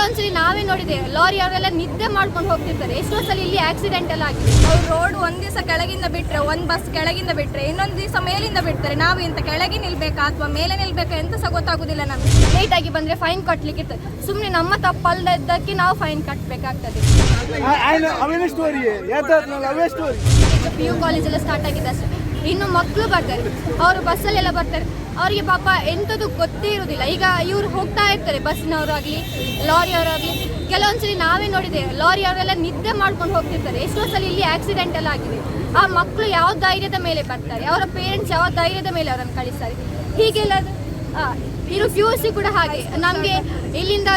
ಕೆಲವೊಂದ್ಸಲಿ ನಾವೇ ನೋಡಿದೆ ಲಾರಿ ಅವರೆಲ್ಲ ನಿದ್ದೆ ಮಾಡ್ಕೊಂಡು ಹೋಗ್ತಿರ್ತಾರೆ. ಎಷ್ಟೋ ಸಲ ಇಲ್ಲಿ ಆಕ್ಸಿಡೆಂಟ್ ಎಲ್ಲ ಆಗಿದೆ. ಅವ್ರು ರೋಡ್ ಒಂದ್ ದಿವಸ ಕೆಳಗಿಂದ ಬಿಟ್ರೆ, ಒಂದ್ ಬಸ್ ಕೆಳಗಿಂದ ಬಿಟ್ರೆ, ಇನ್ನೊಂದ್ ದಿವಸ ಮೇಲಿಂದ ಬಿಡ್ತಾರೆ. ನಾವು ಇಂತ ಕೆಳಗೆ ನಿಲ್ಬೇಕಾ ಅಥವಾ ಮೇಲೆ ನಿಲ್ಬೇಕಾ ಎಂತ ಸಹ ಗೊತ್ತಾಗುದಿಲ್ಲ ನಮ್ಗೆ. ಲೇಟ್ ಆಗಿ ಬಂದ್ರೆ ಫೈನ್ ಕಟ್ಲಿಕ್ಕೆ ಇರ್ತದೆ. ಸುಮ್ಮನೆ ನಮ್ಮ ತಪ್ಪಲ್ಲದಕ್ಕೆ ನಾವು ಫೈನ್ ಕಟ್ಟಬೇಕಾಗ್ತದೆ. PU ಕಾಲೇಜೆಲ್ಲ ಸ್ಟಾರ್ಟ್ ಆಗಿದೆ ಅಷ್ಟೇ. ಇನ್ನು ಮಕ್ಕಳು ಬರ್ತಾರೆ, ಅವರು ಬಸ್ಸಲ್ಲೆಲ್ಲ ಬರ್ತಾರೆ. ಅವರಿಗೆ ಪಾಪ ಎಂಥದ್ದು ಗೊತ್ತೇ ಇರುವುದಿಲ್ಲ. ಈಗ ಇವ್ರು ಹೋಗ್ತಾ ಇರ್ತಾರೆ, ಬಸ್ಸಿನವರಾಗಲಿ ಲಾರಿಯವರಾಗಲಿ. ಕೆಲವೊಂದ್ಸಲಿ ನಾವೇ ನೋಡಿದೆ ಲಾರಿ ಅವರೆಲ್ಲ ನಿದ್ದೆ ಮಾಡ್ಕೊಂಡು ಹೋಗ್ತಿರ್ತಾರೆ. ಎಷ್ಟೋ ಸಲ ಇಲ್ಲಿ ಆಕ್ಸಿಡೆಂಟ್ ಎಲ್ಲ ಆಗಿದೆ. ಆ ಮಕ್ಕಳು ಯಾವ ಧೈರ್ಯದ ಮೇಲೆ ಬರ್ತಾರೆ, ಅವರ ಪೇರೆಂಟ್ಸ್ ಯಾವ ಧೈರ್ಯದ ಮೇಲೆ ಅವರನ್ನು ಕಳಿಸ್ತಾರೆ. ಹೀಗೆಲ್ಲ ಇನ್ನು PUC ಕೂಡ ಹಾಗೆ. ನಮಗೆ ಇಲ್ಲಿಂದ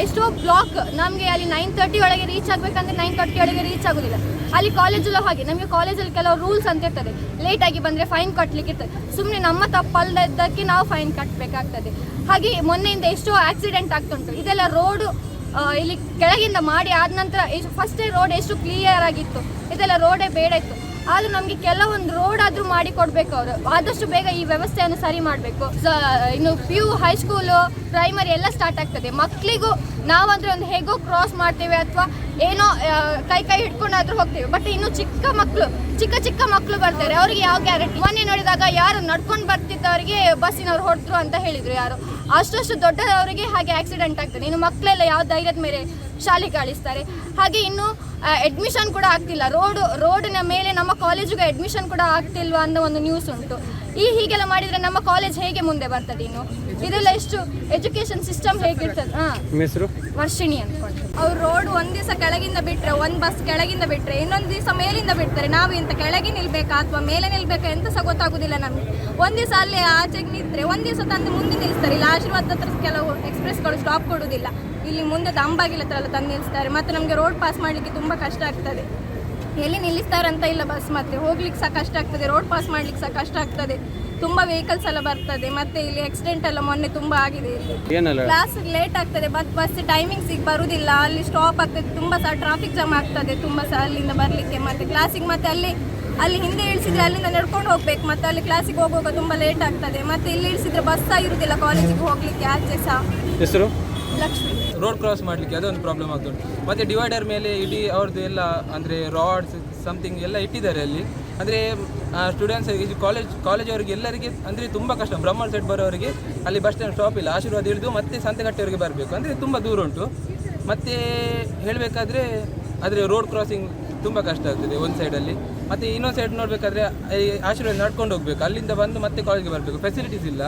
ಎಷ್ಟೋ ಬ್ಲಾಕ್, ನಮಗೆ ಅಲ್ಲಿ 9:30 ಒಳಗೆ ರೀಚ್ ಆಗಬೇಕಂದ್ರೆ 9:30 ಒಳಗೆ ರೀಚ್ ಆಗೋದಿಲ್ಲ. ಅಲ್ಲಿ ಕಾಲೇಜಲ್ಲೂ ಹಾಗೆ. ನಮಗೆ ಕಾಲೇಜಲ್ಲಿ ಕೆಲವು ರೂಲ್ಸ್ ಅಂತ ಇರ್ತದೆ. ಲೇಟಾಗಿ ಬಂದರೆ ಫೈನ್ ಕಟ್ಟಲಿಕ್ಕೆ ಇರ್ತದೆ. ಸುಮ್ಮನೆ ನಮ್ಮ ತಪ್ಪಲ್ಲದಕ್ಕೆ ನಾವು ಫೈನ್ ಕಟ್ಟಬೇಕಾಗ್ತದೆ. ಹಾಗೆ ಮೊನ್ನೆಯಿಂದ ಎಷ್ಟೋ ಆಕ್ಸಿಡೆಂಟ್ ಆಗ್ತುಂಟು. ಇದೆಲ್ಲ ರೋಡು ಇಲ್ಲಿ ಕೆಳಗಿಂದ ಮಾಡಿ ಆದ ನಂತರ ಫಸ್ಟೇ ರೋಡ್ ಎಷ್ಟು ಕ್ಲಿಯರ್ ಆಗಿತ್ತು. ಇದೆಲ್ಲ ರೋಡೇ ಬೇಡ ಇತ್ತು. ಆದರೂ ನಮಗೆ ಕೆಲವೊಂದು ರೋಡ್ ಆದರೂ ಮಾಡಿ ಕೊಡಬೇಕು. ಅವರು ಆದಷ್ಟು ಬೇಗ ಈ ವ್ಯವಸ್ಥೆಯನ್ನು ಸರಿ ಮಾಡಬೇಕು. ಇನ್ನು PU ಹೈಸ್ಕೂಲು ಪ್ರೈಮರಿ ಎಲ್ಲ ಸ್ಟಾರ್ಟ್ ಆಗ್ತದೆ. ಮಕ್ಕಳಿಗೂ ನಾವಂದರೆ ಒಂದು ಹೇಗೋ ಕ್ರಾಸ್ ಮಾಡ್ತೇವೆ ಅಥವಾ ಏನೋ ಕೈ ಹಿಡ್ಕೊಂಡಾದ್ರೂ ಹೋಗ್ತೇವೆ. ಬಟ್ ಇನ್ನು ಚಿಕ್ಕ ಮಕ್ಕಳು ಬರ್ತಾರೆ, ಅವರಿಗೆ ಯಾವ ಗ್ಯಾರಂಟಿ? ಮೊನ್ನೆ ನೋಡಿದಾಗ ಯಾರು ನಡ್ಕೊಂಡು ಬರ್ತಿದ್ದವರಿಗೆ ಬಸ್ಸಿನವ್ರು ಹೊಡೆದ್ರು ಅಂತ ಹೇಳಿದರು ಯಾರು. ಅಷ್ಟು ದೊಡ್ಡವರಿಗೆ ಹಾಗೆ ಆಕ್ಸಿಡೆಂಟ್ ಆಗ್ತದೆ. ಇನ್ನು ಮಕ್ಕಳೆಲ್ಲ ಯಾವ ಧೈರ್ಯದ ಮೇಲೆ ಶಾಲೆ ಕಳಿಸ್ತಾರೆ. ಹಾಗೆ ಇನ್ನು ಅಡ್ಮಿಷನ್ ಕೂಡ ಆಗ್ತಿಲ್ಲ. ರೋಡಿನ ಮೇಲೆ ನಮ್ಮ ಕಾಲೇಜಿಗೆ ಅಡ್ಮಿಷನ್ ಕೂಡ ಆಗ್ತಿಲ್ವಾ ಅನ್ನೋ ಒಂದು ನ್ಯೂಸ್ ಉಂಟು. ಹೀಗೆಲ್ಲ ಮಾಡಿದರೆ ನಮ್ಮ ಕಾಲೇಜ್ ಹೇಗೆ ಮುಂದೆ ಬರ್ತದೆ? ಇನ್ನು ಇದೆಲ್ಲ ಎಷ್ಟು ಎಜುಕೇಶನ್ ಸಿಸ್ಟಮ್ ಹೇಗಿರ್ತದೆ? ವರ್ಷಿಣಿ ಅಂದ್ಕೊಂಡು. ಅವ್ರು ರೋಡ್ ಒಂದ್ ದಿವಸ ಕೆಳಗಿಂದ ಬಿಟ್ರೆ, ಒಂದ್ ಬಸ್ ಕೆಳಗಿಂದ ಬಿಟ್ರೆ, ಇನ್ನೊಂದ್ ದಿವಸ ಮೇಲಿಂದ ಬಿಡ್ತಾರೆ. ನಾವು ಇಂತ ಕೆಳಗೆ ನಿಲ್ಬೇಕಾ ಅಥವಾ ಮೇಲೆ ನಿಲ್ಬೇಕಾ ಎಂತ ಸಹ ಗೊತ್ತಾಗುದಿಲ್ಲ ನಮ್ಗೆ. ಒಂದ್ ದಿವಸ ಅಲ್ಲಿ ಆಚೆಗೆ ನಿಂತ್ರೆ, ಒಂದ್ ದಿವಸ ತಂದು ಮುಂದೆ ನಿಲ್ಲಿಸ್ತಾರೆ. ಇಲ್ಲಿ ಆಶೀರ್ವಾದ ಹತ್ರ ಕೆಲವು ಎಕ್ಸ್ಪ್ರೆಸ್ಗಳು ಸ್ಟಾಪ್ ಕೊಡುವುದಿಲ್ಲ. ಇಲ್ಲಿ ಮುಂದೆ ದಂಬಾಗಿಲ್ಲ ಹತ್ರ ಎಲ್ಲ ತಂದು ನಿಲ್ಲಿಸ್ತಾರೆ. ಮತ್ತು ನಮಗೆ ರೋಡ್ ಪಾಸ್ ಮಾಡಲಿಕ್ಕೆ ತುಂಬ ಕಷ್ಟ ಆಗ್ತದೆ. ಎಲ್ಲಿ ನಿಲ್ಲಿಸ್ತಾರಂತ ಇಲ್ಲ ಬಸ್, ಮತ್ತೆ ಹೋಗ್ಲಿಕ್ಕೆ ಸಹ ಕಷ್ಟ ಆಗ್ತದೆ, ರೋಡ್ ಪಾಸ್ ಮಾಡ್ಲಿಕ್ಕೆ ಸಹ ಕಷ್ಟ ಆಗ್ತದೆ. ತುಂಬ ವೆಹಿಕಲ್ಸ್ ಎಲ್ಲ ಬರ್ತದೆ. ಮತ್ತೆ ಇಲ್ಲಿ ಆಕ್ಸಿಡೆಂಟ್ ಎಲ್ಲ ಮೊನ್ನೆ ತುಂಬ ಆಗಿದೆ. ಕ್ಲಾಸ್ ಲೇಟ್ ಆಗ್ತದೆ, ಬಸ್ ಟೈಮಿಂಗ್ಸಿಗೆ ಬರುವುದಿಲ್ಲ. ಅಲ್ಲಿ ಸ್ಟಾಪ್ ಆಗ್ತದೆ, ತುಂಬ ಸಹ ಟ್ರಾಫಿಕ್ ಜಾಮ್ ಆಗ್ತದೆ ತುಂಬ ಸಹ ಅಲ್ಲಿಂದ ಬರಲಿಕ್ಕೆ. ಮತ್ತು ಕ್ಲಾಸಿಗೆ ಮತ್ತೆ ಅಲ್ಲಿ ಹಿಂದೆ ಇಳಿಸಿದ್ರೆ ಅಲ್ಲಿಂದ ನಡ್ಕೊಂಡು ಹೋಗ್ಬೇಕು. ಮತ್ತು ಅಲ್ಲಿ ಕ್ಲಾಸಿಗೆ ಹೋಗುವಾಗ ತುಂಬ ಲೇಟ್ ಆಗ್ತದೆ. ಮತ್ತು ಇಲ್ಲಿ ಇಳಿಸಿದ್ರೆ ಬಸ್ ಸಹ ಇರುವುದಿಲ್ಲ ಕಾಲೇಜಿಗೆ ಹೋಗ್ಲಿಕ್ಕೆ. ಆಚೆ ಸಹ ಹೆಸರು ಲಕ್ಷ್ಮಿ. ರೋಡ್ ಕ್ರಾಸ್ ಮಾಡಲಿಕ್ಕೆ ಅದೊಂದು ಪ್ರಾಬ್ಲಮ್ ಆಗ್ತುಂಟು. ಮತ್ತು ಡಿವೈಡರ್ ಮೇಲೆ ಇಡೀ ಅವ್ರದ್ದು ಎಲ್ಲ ಅಂದರೆ ರಾಡ್ಸ್ ಸಮಥಿಂಗ್ ಎಲ್ಲ ಇಟ್ಟಿದ್ದಾರೆ ಅಲ್ಲಿ. ಅಂದರೆ ಸ್ಟೂಡೆಂಟ್ಸ್ ಇದು ಕಾಲೇಜವರಿಗೆ ಎಲ್ಲರಿಗೆ ಅಂದರೆ ತುಂಬ ಕಷ್ಟ. ಬ್ರಹ್ಮಲ್ ಸೈಡ್ ಬರೋರಿಗೆ ಅಲ್ಲಿ ಬಸ್ ಸ್ಟ್ಯಾಂಡ್ ಸ್ಟಾಪ್ ಇಲ್ಲ. ಆಶೀರ್ವಾದ ಹಿಡಿದು ಮತ್ತೆ ಸಂತೆಗಟ್ಟೆವರೆಗೆ ಬರಬೇಕು. ಅಂದರೆ ತುಂಬ ದೂರ ಉಂಟು. ಮತ್ತು ಹೇಳಬೇಕಾದ್ರೆ ಆದರೆ ರೋಡ್ ಕ್ರಾಸಿಂಗ್ ತುಂಬ ಕಷ್ಟ ಆಗ್ತದೆ ಒಂದು ಸೈಡಲ್ಲಿ. ಮತ್ತು ಇನ್ನೊಂದು ಸೈಡ್ ನೋಡಬೇಕಾದ್ರೆ ಆಶೀರ್ವಾದ ನಡ್ಕೊಂಡು ಹೋಗಬೇಕು. ಅಲ್ಲಿಂದ ಬಂದು ಮತ್ತೆ ಕಾಲೇಜಿಗೆ ಬರಬೇಕು. ಫೆಸಿಲಿಟೀಸ್ ಇಲ್ಲ.